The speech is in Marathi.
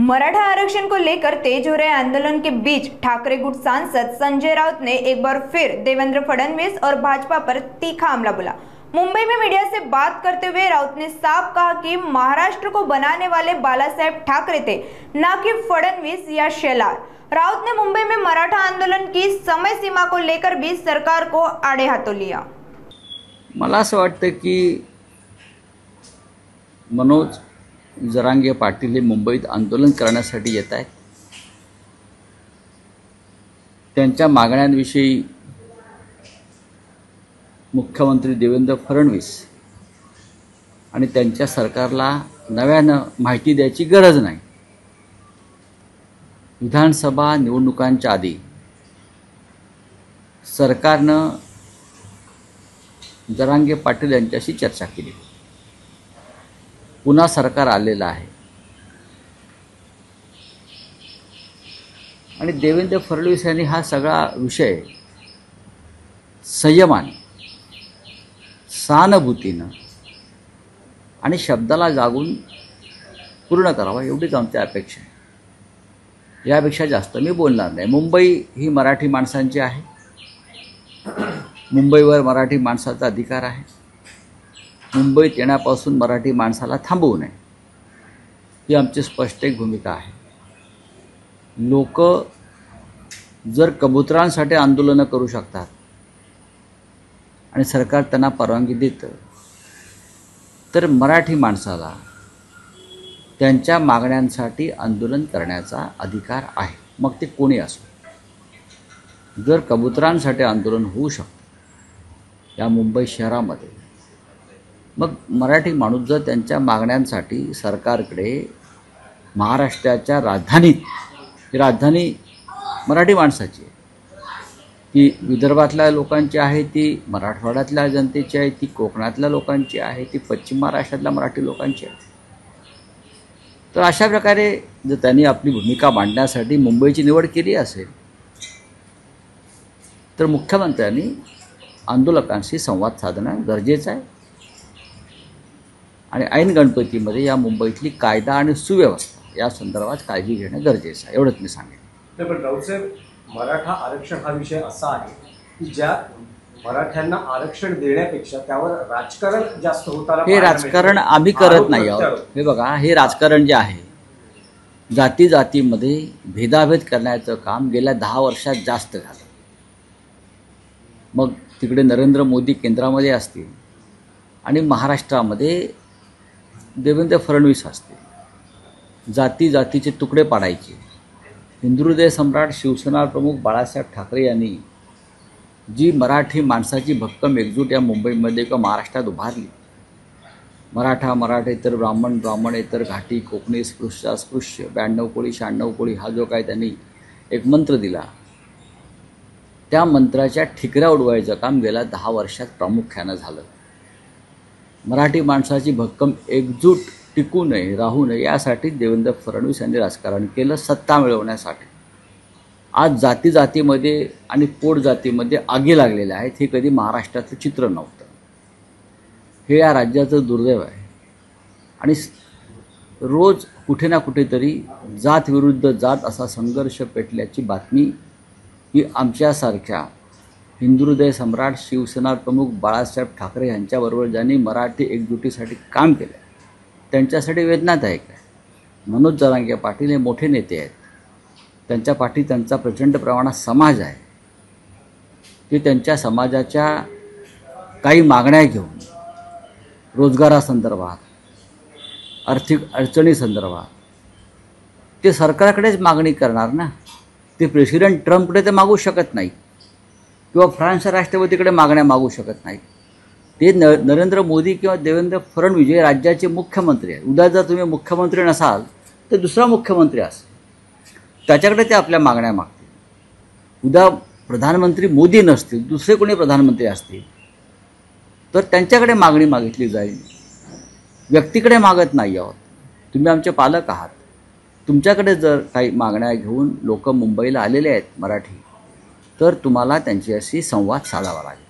मराठा आरक्षण को लेकर तेज हो रहे आंदोलन के बीच ठाकरे गुट सांसद संजय राउत ने एक बार फिर देवेंद्र फडणवीस और भाजपा पर तीखा हमला बोला। मुंबई में मीडिया से बात करते हुए राउत ने साफ कहा कि महाराष्ट्र को बनाने वाले बालासाहेब ठाकरे थे, न कि फडणवीस या शेलार। राउत ने मुंबई में मराठा आंदोलन की समय सीमा को लेकर भी सरकार को आड़े हाथों लिया। मला असं वाटतं की मनोज जरांगे पाटील हे मुंबईत आंदोलन करण्यासाठी येत आहेत। त्यांच्या मागण्यांविषयी मुख्यमंत्री देवेंद्र फडणवीस आणि त्यांच्या सरकारला नव्यानं माहिती द्यायची गरज नाही। विधानसभा निवडणुकांच्या आधी सरकारनं जरांगे पाटील यांच्याशी चर्चा केली। पुन्हा सरकार आलेलं आहे आणि देवेंद्र फडणवीस यांनी हा सगळा विषय संयमाने, सहानुभूतीनं आणि शब्दाला जागून पूर्ण करावा, एवढीच आमची अपेक्षा आहे। यापेक्षा जास्त मी बोलणार नाही। मुंबई ही मराठी माणसांची आहे। मुंबईवर मराठी माणसाचा अधिकार आहे। मुंबईत येण्यापासून मराठी माणसाला थांबवू नये, ही आमची स्पष्ट एक भूमिका आहे। लोक जर कबुतरांसाठी आंदोलनं करू शकतात आणि सरकार त्यांना परवानगी देतं, तर मराठी माणसाला त्यांच्या मागण्यांसाठी आंदोलन करण्याचा अधिकार आहे, मग ते कोणी असो। जर कबुतरांसाठी आंदोलन होऊ शकतं या मुंबई शहरामध्ये, मग मराठी माणूस जर त्यांच्या मागण्यांसाठी सरकारकडे महाराष्ट्राच्या राजधानीत, ही राजधानी मराठी माणसाची आहे, ती विदर्भातल्या लोकांची आहे, ती मराठवाड्यातल्या जनतेची आहे, ती कोकणातल्या लोकांची आहे, ती पश्चिम महाराष्ट्रातल्या मराठी लोकांची आहे। तर अशा प्रकारे जर त्यांनी आपली भूमिका मांडण्यासाठी मुंबईची निवड केली असेल, तर मुख्यमंत्र्यांनी आंदोलकांशी संवाद साधणं गरजेचं आहे आणि ऐन गणपतीमध्ये या मुंबईतली कायदा आणि सुव्यवस्था या संदर्भात काळजी घेणं गरजेचं आहे, एवढंच मी सांगेन। पण राऊत साहेब, मराठा आरक्षण हा विषय असा आहे की ज्या मराठ्यांना आरक्षण देण्यापेक्षा त्यावर राजकारण जास्त होताना, हे राजकारण आम्ही करत नाही आहोत। हे बघा, हे राजकारण जे आहे, जाती जातीमध्ये भेदाभेद करण्याचं काम गेल्या 10 वर्षात जास्त झालं। मग तिकडे नरेंद्र मोदी केंद्रामध्ये असतील आणि महाराष्ट्रामध्ये देवेंद्र फडणवीस असतील, जाती जातीचे तुकडे पाडायचे। हिंदुहृदय सम्राट शिवसेना प्रमुख बाळासाहेब ठाकरे यांनी जी मराठी माणसाची भक्कम एकजूट या मुंबईमध्ये किंवा महाराष्ट्रात उभारली, मराठेतर ब्राह्मण, ब्राह्मणेतर घाटी, कोकणी, स्पृश्य, अस्पृश्य, 92 कोळी, 96 कोळी, हा जो काय त्यांनी एक मंत्र दिला, त्या मंत्राच्या ठिकऱ्या उडवायचं काम गेल्या 10 वर्षात प्रामुख्यानं झालं। मराठी माणसाची भक्कम एकजूट टिकू नये, राहू नये, यासाठी देवेंद्र फडणवीस यांनी राजकारण केलं, सत्ता मिळवण्यासाठी। आज जाती जातीमध्ये आणि पोट जातीमध्ये आगी लागलेल्या आहेत, हे कधी महाराष्ट्राचं चित्र नव्हतं। हे या राज्याचं दुर्दैव आहे आणि रोज कुठे ना कुठेतरी जात विरुद्ध जात असा संघर्ष पेटल्याची बातमी ही आमच्यासारख्या हिंदुहृदय सम्राट शिवसेना प्रमुख बाळासाहेब ठाकरे यांच्याबरोबर ज्यांनी मराठी एकजुटीसाठी काम केलं, त्यांच्यासाठी वेदनादायक आहे। मनोज जरांगे पाटील हे मोठे नेते आहेत, त्यांच्या पाठी त्यांचा प्रचंड प्रमाणात समाज आहे। ते त्यांच्या समाजाच्या काही मागण्या घेऊन रोजगारासंदर्भात, आर्थिक अडचणीसंदर्भात ते सरकारकडेच मागणी करणार ना। ते प्रेसिडेंट ट्रम्पकडे ते मागू शकत नाही किंवा फ्रान्सच्या राष्ट्रपतीकडे मागण्या मागू शकत नाही। ते नरेंद्र मोदी किंवा देवेंद्र फडणवीस जे राज्याचे मुख्यमंत्री आहेत, उद्या जर तुम्ही मुख्यमंत्री नसाल तर दुसरा मुख्यमंत्री असेल, त्याच्याकडे ते आपल्या मागण्या मागतील। उद्या प्रधानमंत्री मोदी नसतील, दुसरे कोणी प्रधानमंत्री असतील, तर त्यांच्याकडे मागणी मागितली जाईल। व्यक्तीकडे मागत नाही आहोत। तुम्ही आमचे पालक आहात, तुमच्याकडे जर काही मागण्या घेऊन लोक मुंबईला आलेले आहेत मराठी, तर तुम्हाला त्यांच्याशी संवाद साधावा लागेल।